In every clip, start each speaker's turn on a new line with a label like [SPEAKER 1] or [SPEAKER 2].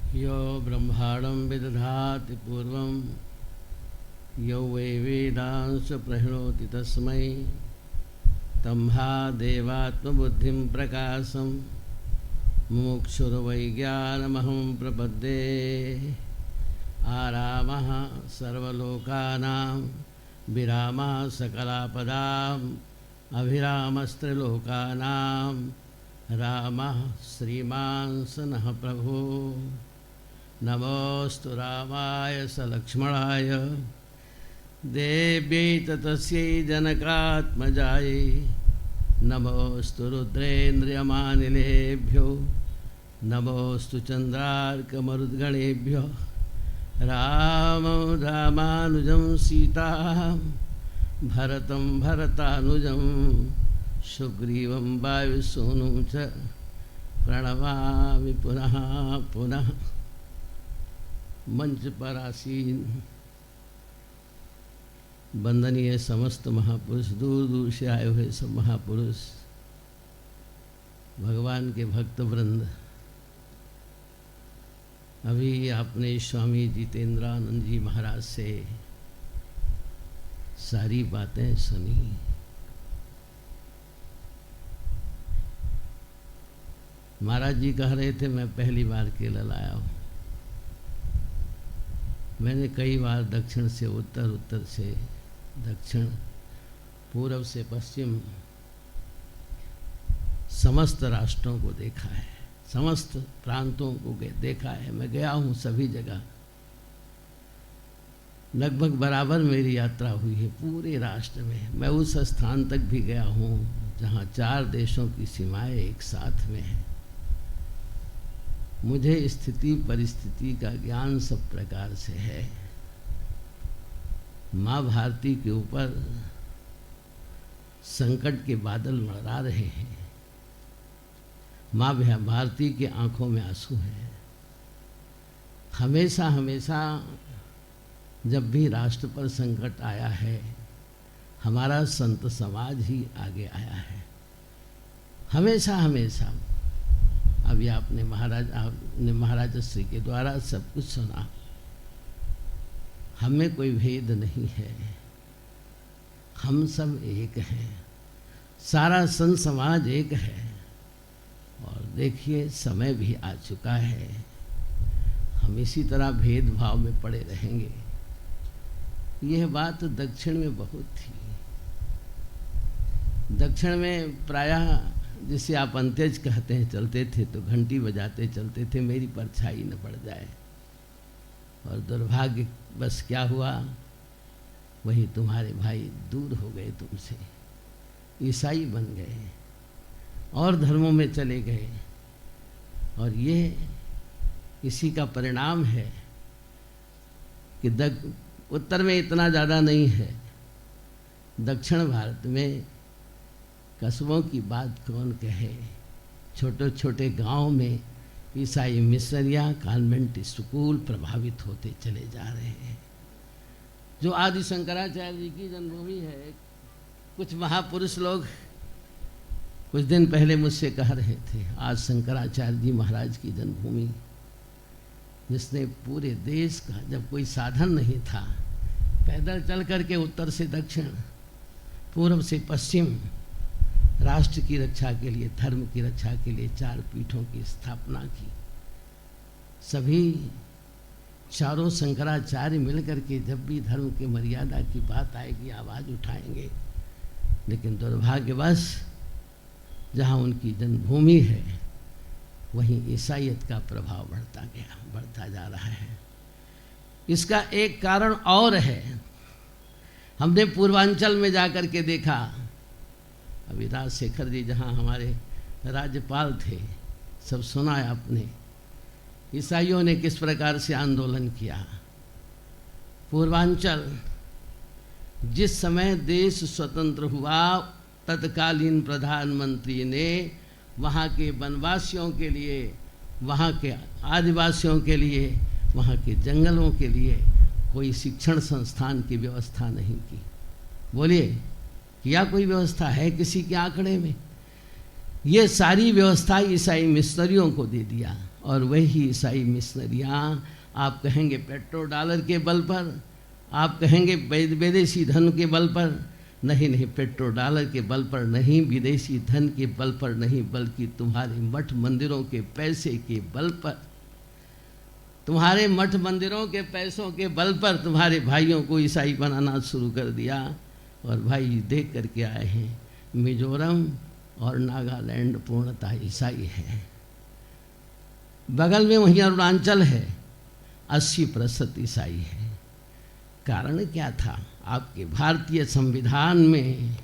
[SPEAKER 1] यो ब्रह्माणं विदधाति पूर्वं यो वै वेदांश प्रणोति तस्मै तम्हा देवात्मबुद्धिं प्रकाशं मुमुक्षुर्वै ज्ञानमहं प्रपद्ये। आरामः सर्वलोकानां विरामः सकलापदाम् अभिरामस्त्रिलोकानां रामः श्रीमान् सनः प्रभु। नमोऽस्तु रामाय सलक्ष्मणाय देव्यै ततस्यै जनकात्मजायै। नमोऽस्तु रुद्रेन्द्रियमानिलेभ्यो नमोऽस्तु चन्द्रार्कमरुद्गणेभ्यो। रामं रामानुजं सीतां भरतं भरतानुजं सुग्रीवं वायुसूनुं च प्रणमामि पुनः पुनः। मंच पर आसीन वंदनीय समस्त महापुरुष, दूर दूर से आए हुए सब महापुरुष, भगवान के भक्त वृंद, अभी आपने स्वामी जितेंद्रानंद जी महाराज से सारी बातें सुनी। महाराज जी कह रहे थे मैं पहली बार केरल आया हूँ। मैंने कई बार दक्षिण से उत्तर, उत्तर से दक्षिण, पूर्व से पश्चिम समस्त राष्ट्रों को देखा है, समस्त प्रांतों को देखा है। मैं गया हूँ सभी जगह, लगभग बराबर मेरी यात्रा हुई है पूरे राष्ट्र में। मैं उस स्थान तक भी गया हूँ जहाँ 4 देशों की सीमाएं एक साथ में हैं। मुझे स्थिति परिस्थिति का ज्ञान सब प्रकार से है। माँ भारती के ऊपर संकट के बादल मंडरा रहे हैं। माँ भारती की आंखों में आंसू हैं। हमेशा हमेशा जब भी राष्ट्र पर संकट आया है, हमारा संत समाज ही आगे आया है, हमेशा हमेशा। अभी आपने महाराज श्री के द्वारा सब कुछ सुना। हमें कोई भेद नहीं है, हम सब एक हैं, सारा संत समाज एक है। और देखिए समय भी आ चुका है, हम इसी तरह भेदभाव में पड़े रहेंगे। यह बात दक्षिण में बहुत थी। दक्षिण में प्रायः जिसे आप अंत्यज कहते हैं चलते थे तो घंटी बजाते चलते थे, मेरी परछाई न पड़ जाए। और दुर्भाग्य बस क्या हुआ, वही तुम्हारे भाई दूर हो गए तुमसे, ईसाई बन गए और धर्मों में चले गए। और ये इसी का परिणाम है कि उत्तर में इतना ज़्यादा नहीं है, दक्षिण भारत में कस्बों की बात कौन कहे। छोटे छोटे गांव में ईसाई मिशनरियाँ, कॉन्वेंट स्कूल प्रभावित होते चले जा रहे हैं। जो आदि शंकराचार्य जी की जन्मभूमि है, कुछ महापुरुष लोग कुछ दिन पहले मुझसे कह रहे थे, आज शंकराचार्य जी महाराज की जन्मभूमि, जिसने पूरे देश का, जब कोई साधन नहीं था, पैदल चल करके उत्तर से दक्षिण, पूर्व से पश्चिम राष्ट्र की रक्षा के लिए, धर्म की रक्षा के लिए 4 पीठों की स्थापना की। सभी चारों शंकराचार्य मिलकर के जब भी धर्म के मर्यादा की बात आएगी आवाज़ उठाएंगे। लेकिन दुर्भाग्यवश जहाँ उनकी जन्मभूमि है वहीं ईसाईयत का प्रभाव बढ़ता जा रहा है। इसका एक कारण और है। हमने पूर्वांचल में जाकर के देखा, अभी राजशेखर जी जहाँ हमारे राज्यपाल थे, सब सुना है आपने, ईसाइयों ने किस प्रकार से आंदोलन किया। पूर्वांचल, जिस समय देश स्वतंत्र हुआ, तत्कालीन प्रधानमंत्री ने वहाँ के वनवासियों के लिए, वहाँ के आदिवासियों के लिए, वहाँ के जंगलों के लिए कोई शिक्षण संस्थान की व्यवस्था नहीं की। बोलिए, क्या कोई व्यवस्था है किसी के आंकड़े में? ये सारी व्यवस्था ईसाई मिशनरियों को दे दिया और वही ईसाई मिशनरियाँ, आप कहेंगे पेट्रोल डॉलर के बल पर, आप कहेंगे विदेशी धन के बल पर, नहीं नहीं, पेट्रोल डॉलर के बल पर नहीं, विदेशी धन के बल पर नहीं, बल्कि तुम्हारे मठ मंदिरों के पैसे के बल पर, तुम्हारे मठ मंदिरों के पैसों के बल पर तुम्हारे भाइयों को ईसाई बनाना शुरू कर दिया। और भाई देख करके आए हैं, मिजोरम और नागालैंड पूर्णतः ईसाई है। बगल में वहीं अरुणाचल है, 80% ईसाई है। कारण क्या था? आपके भारतीय संविधान में,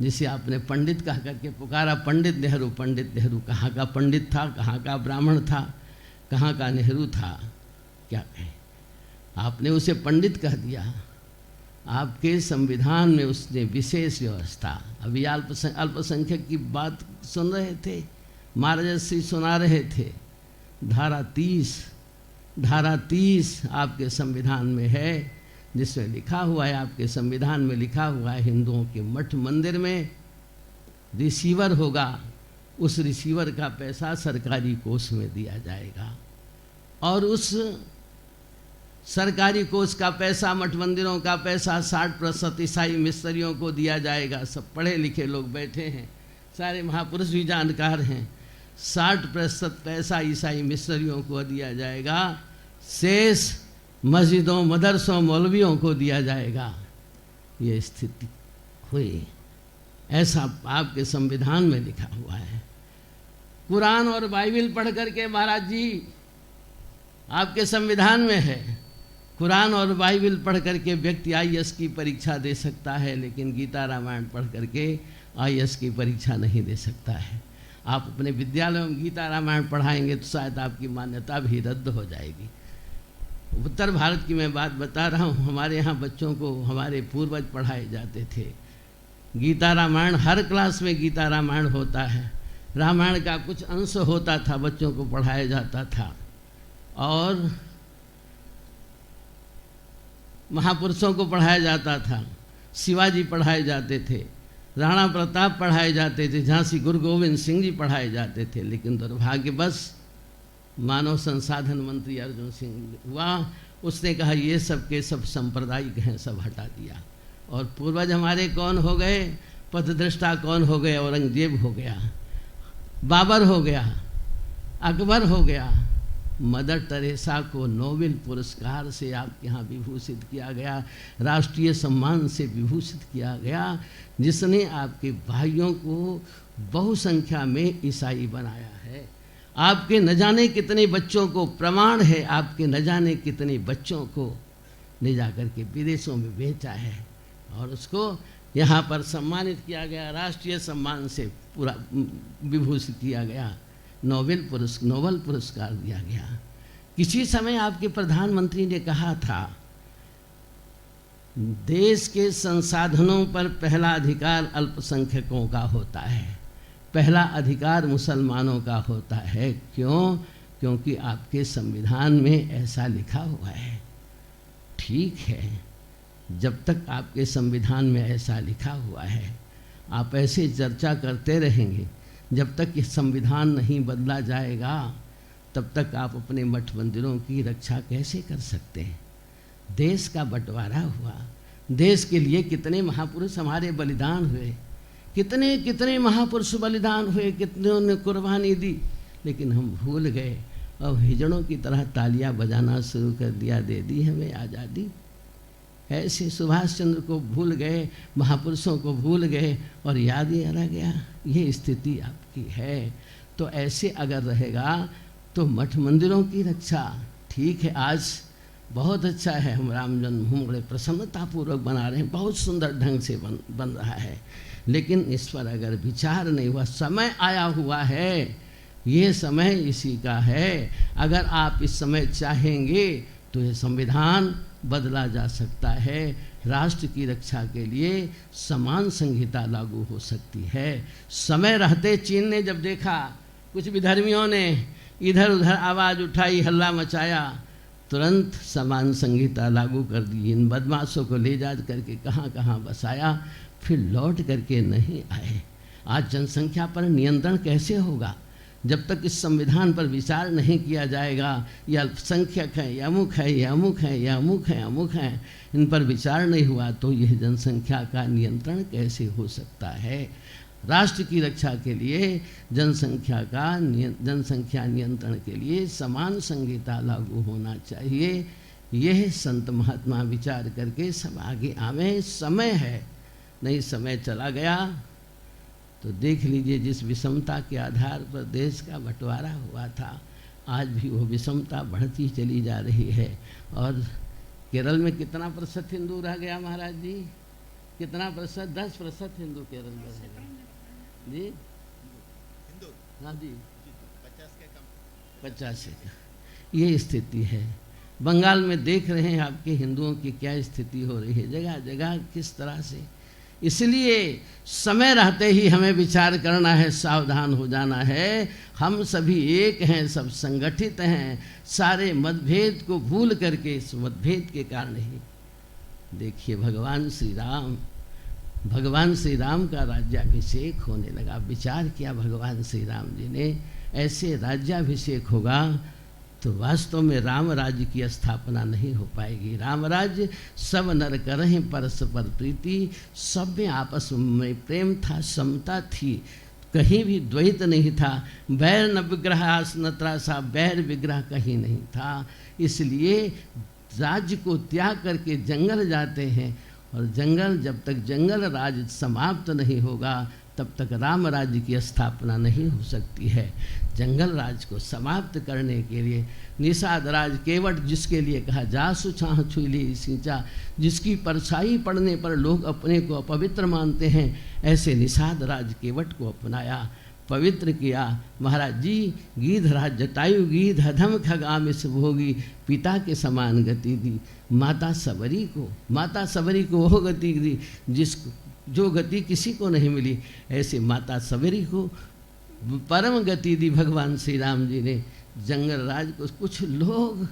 [SPEAKER 1] जिसे आपने पंडित कह करके पुकारा, पंडित नेहरू, पंडित नेहरू, कहाँ का पंडित था, कहाँ का ब्राह्मण था, कहाँ का नेहरू था? क्या कहें, आपने उसे पंडित कह दिया। आपके संविधान में उसने विशेष व्यवस्था, अभी अल्पसंख्यक की बात सुन रहे थे, महाराजश्री सुना रहे थे, धारा 30 आपके संविधान में है, जिसमें लिखा हुआ है, आपके संविधान में लिखा हुआ है, हिंदुओं के मठ मंदिर में रिसीवर होगा, उस रिसीवर का पैसा सरकारी कोष में दिया जाएगा, और उस सरकारी कोष का पैसा, मठ मंदिरों का पैसा 60% ईसाई मिशनरियों को दिया जाएगा। सब पढ़े लिखे लोग बैठे हैं, सारे महापुरुष भी जानकार हैं। 60% पैसा ईसाई मिशनरियों को दिया जाएगा, शेष मस्जिदों, मदरसों, मौलवियों को दिया जाएगा। ये स्थिति हुई, ऐसा आपके संविधान में लिखा हुआ है। कुरान और बाइबल पढ़ करके महाराज जी, आपके संविधान में है, कुरान और बाइबल पढ़ करके व्यक्ति IAS की परीक्षा दे सकता है, लेकिन गीता रामायण पढ़ करके IAS की परीक्षा नहीं दे सकता है। आप अपने विद्यालयों में गीता रामायण पढ़ाएंगे तो शायद आपकी मान्यता भी रद्द हो जाएगी। उत्तर भारत की मैं बात बता रहा हूँ, हमारे यहाँ बच्चों को हमारे पूर्वज पढ़ाए जाते थे गीता रामायण। हर क्लास में गीता रामायण होता है, रामायण का कुछ अंश होता था, बच्चों को पढ़ाया जाता था, और महापुरुषों को पढ़ाया जाता था, शिवाजी पढ़ाए जाते थे, राणा प्रताप पढ़ाए जाते थे, झांसी गुरु गोविंद सिंह जी पढ़ाए जाते थे। लेकिन दुर्भाग्यवश मानव संसाधन मंत्री अर्जुन सिंह हुआ, उसने कहा ये सब के सब सांप्रदायिक हैं, सब हटा दिया। और पूर्वज हमारे कौन हो गए? पथदृष्टा कौन हो गए? औरंगजेब हो गया, बाबर हो गया, अकबर हो गया। मदर टेरेसा को नोबेल पुरस्कार से आपके यहाँ विभूषित किया गया, राष्ट्रीय सम्मान से विभूषित किया गया, जिसने आपके भाइयों को बहुसंख्या में ईसाई बनाया है। आपके न जाने कितने बच्चों को, प्रमाण है, आपके न जाने कितने बच्चों को ले जा कर के विदेशों में बेचा है, और उसको यहाँ पर सम्मानित किया गया, राष्ट्रीय सम्मान से पूरा विभूषित किया गया, नोबेल पुरस्कार दिया गया। किसी समय आपके प्रधानमंत्री ने कहा था, देश के संसाधनों पर पहला अधिकार अल्पसंख्यकों का होता है, पहला अधिकार मुसलमानों का होता है। क्यों? क्योंकि आपके संविधान में ऐसा लिखा हुआ है। ठीक है, जब तक आपके संविधान में ऐसा लिखा हुआ है, आप ऐसे चर्चा करते रहेंगे, जब तक ये संविधान नहीं बदला जाएगा तब तक आप अपने मठ मंदिरों की रक्षा कैसे कर सकते हैं? देश का बंटवारा हुआ, देश के लिए कितने महापुरुष हमारे बलिदान हुए, कितने कितने महापुरुष बलिदान हुए, कितनों ने कुर्बानी दी, लेकिन हम भूल गए। अब हिजड़ों की तरह तालियां बजाना शुरू कर दिया, दे दी हमें आज़ादी। ऐसे सुभाष चंद्र को भूल गए, महापुरुषों को भूल गए, और याद ही रह गया। ये स्थिति आपकी है। तो ऐसे अगर रहेगा तो मठ मंदिरों की रक्षा, ठीक है, आज बहुत अच्छा है, हम राम जन्मभूमि बड़े प्रसन्नतापूर्वक बना रहे हैं, बहुत सुंदर ढंग से बन रहा है, लेकिन इस पर अगर विचार नहीं हुआ, समय आया हुआ है, ये समय इसी का है। अगर आप इस समय चाहेंगे तो ये संविधान बदला जा सकता है, राष्ट्र की रक्षा के लिए समान संहिता लागू हो सकती है। समय रहते चीन ने जब देखा, कुछ विधर्मियों ने इधर उधर आवाज़ उठाई, हल्ला मचाया, तुरंत समान संहिता लागू कर दी, इन बदमाशों को ले जा करके कहाँ कहाँ बसाया, फिर लौट करके नहीं आए। आज जनसंख्या पर नियंत्रण कैसे होगा? जब तक इस संविधान पर विचार नहीं किया जाएगा, ये अल्पसंख्यक है, ये अमुक है, ये अमुक है, ये अमुक है, अमुक है, इन पर विचार नहीं हुआ तो यह जनसंख्या का नियंत्रण कैसे हो सकता है। राष्ट्र की रक्षा के लिए जनसंख्या नियंत्रण के लिए समान संहिता लागू होना चाहिए। यह संत महात्मा विचार करके सब आगे आवे। समय है, नहीं समय चला गया तो देख लीजिए, जिस विषमता के आधार पर देश का बंटवारा हुआ था, आज भी वो विषमता बढ़ती चली जा रही है। और केरल में कितना प्रतिशत हिंदू रह गया महाराज जी? कितना प्रतिशत? 10% हिंदू केरल में रह गया जी। हाँ जी, 50 से ये स्थिति है। बंगाल में देख रहे हैं आपके हिंदुओं की क्या स्थिति हो रही है, जगह जगह किस तरह से। इसलिए समय रहते ही हमें विचार करना है, सावधान हो जाना है। हम सभी एक हैं, सब संगठित हैं, सारे मतभेद को भूल करके इस मतभेद के कारण ही देखिए भगवान श्री राम का राज्याभिषेक होने लगा। विचार किया भगवान श्री राम जी ने, ऐसे राज्याभिषेक होगा तो वास्तव में राम राज्य की स्थापना नहीं हो पाएगी। राम राज्य सब नर करें परस्पर प्रीति, सब में आपस में प्रेम था, समता थी, कहीं भी द्वैत नहीं था। बैर न विग्रह आसन त्रासा, बैर विग्रह कहीं नहीं था। इसलिए राज्य को त्याग करके जंगल जाते हैं, और जंगल, जब तक जंगल राज समाप्त नहीं होगा तब तक राम राज्य की स्थापना नहीं हो सकती है। जंगल राज को समाप्त करने के लिए निषाद राज केवट, जिसके लिए कहा जासु छाह छुली सींचा, जिसकी परछाई पड़ने पर लोग अपने को अपवित्र मानते हैं, ऐसे निषाद राज केवट को अपनाया, पवित्र किया। महाराज जी गीधराज जटायु गीध अधम खगाम इस भोगी, पिता के समान गति दी। माता सबरी को वो गति दी जो गति किसी को नहीं मिली, ऐसे माता सबरी को परम गति दी भगवान श्री राम जी ने। जंगल राज को कुछ लोग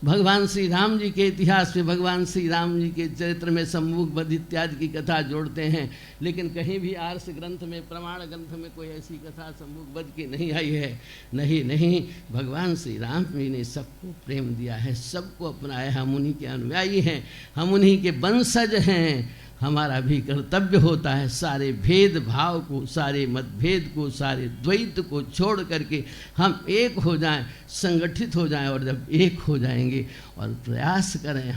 [SPEAKER 1] भगवान श्री राम जी के इतिहास में, भगवान श्री राम जी के चरित्र में सम्मुख वध इत्यादि की कथा जोड़ते हैं, लेकिन कहीं भी आर्ष ग्रंथ में, प्रमाण ग्रंथ में कोई ऐसी कथा सम्मुख वध की नहीं आई है। नहीं, भगवान श्री राम जी ने सबको प्रेम दिया है, सबको अपनाया। हम उन्हीं के अनुयायी हैं, हम उन्हीं के वंशज हैं। हमारा भी कर्तव्य होता है सारे भेदभाव को, सारे मतभेद को, सारे द्वैत को छोड़ करके हम एक हो जाएं, संगठित हो जाएं। और जब एक हो जाएंगे और प्रयास करें,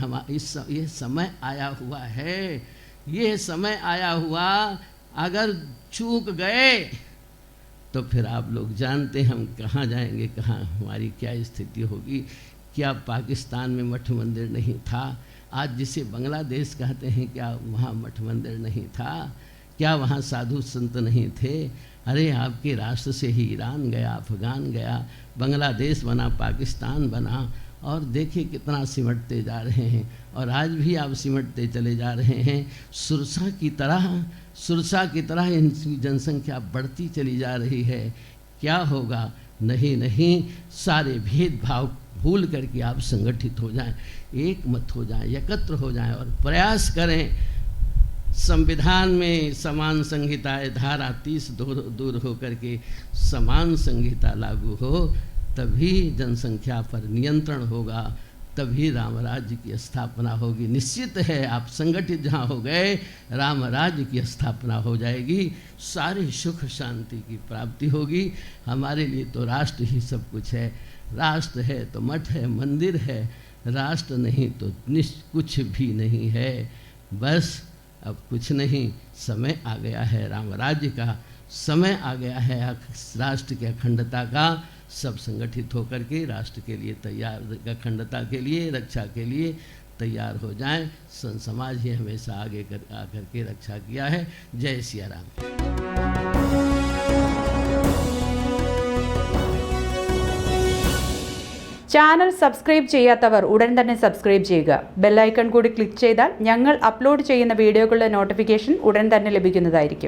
[SPEAKER 1] ये समय आया हुआ है, ये समय आया हुआ, अगर चूक गए तो फिर आप लोग जानते हैं हम कहाँ जाएंगे, कहाँ हमारी क्या स्थिति होगी। क्या पाकिस्तान में मठ मंदिर नहीं था? आज जिसे बांग्लादेश कहते हैं, क्या वहाँ मठ मंदिर नहीं था? क्या वहाँ साधु संत नहीं थे? अरे आपके राष्ट्र से ही ईरान गया, अफगान गया, बांग्लादेश बना, पाकिस्तान बना, और देखिए कितना सिमटते जा रहे हैं। और आज भी आप सिमटते चले जा रहे हैं। सुरसा की तरह इनकी जनसंख्या बढ़ती चली जा रही है। क्या होगा? नहीं, सारे भेदभाव भूल करके आप संगठित हो जाएं, एक मत हो जाएं, एकत्र हो जाएं और प्रयास करें। संविधान में समान संहिता, धारा 30 दूर हो करके समान संहिता लागू हो, तभी जनसंख्या पर नियंत्रण होगा, तभी राम राज्य की स्थापना होगी। निश्चित है आप संगठित जहाँ हो गए, राम राज्य की स्थापना हो जाएगी, सारे सुख शांति की प्राप्ति होगी। हमारे लिए तो राष्ट्र ही सब कुछ है। राष्ट्र है तो मठ है, मंदिर है, राष्ट्र नहीं तो कुछ भी नहीं है। बस अब कुछ नहीं, समय आ गया है राम राज्य का, समय आ गया है राष्ट्र की अखंडता का। सब संगठित होकर के राष्ट्र के लिए तैयार, अखंडता के लिए, रक्षा के लिए तैयार हो जाएं। संत समाज ही हमेशा आगे आकर के रक्षा किया है। जय सिया राम।
[SPEAKER 2] ചാനൽ സബ്സ്ക്രൈബ് ചെയ്യാത്തവർ ഉടൻ തന്നെ സബ്സ്ക്രൈബ് ചെയ്യുക. ബെൽ ഐക്കൺ കൂടി ക്ലിക്ക് ചെയ്താൽ ഞങ്ങൾ അപ്ലോഡ് ചെയ്യുന്ന വീഡിയോകളുടെ നോട്ടിഫിക്കേഷൻ ഉടൻ തന്നെ ലഭിക്കുന്നതായിരിക്കും.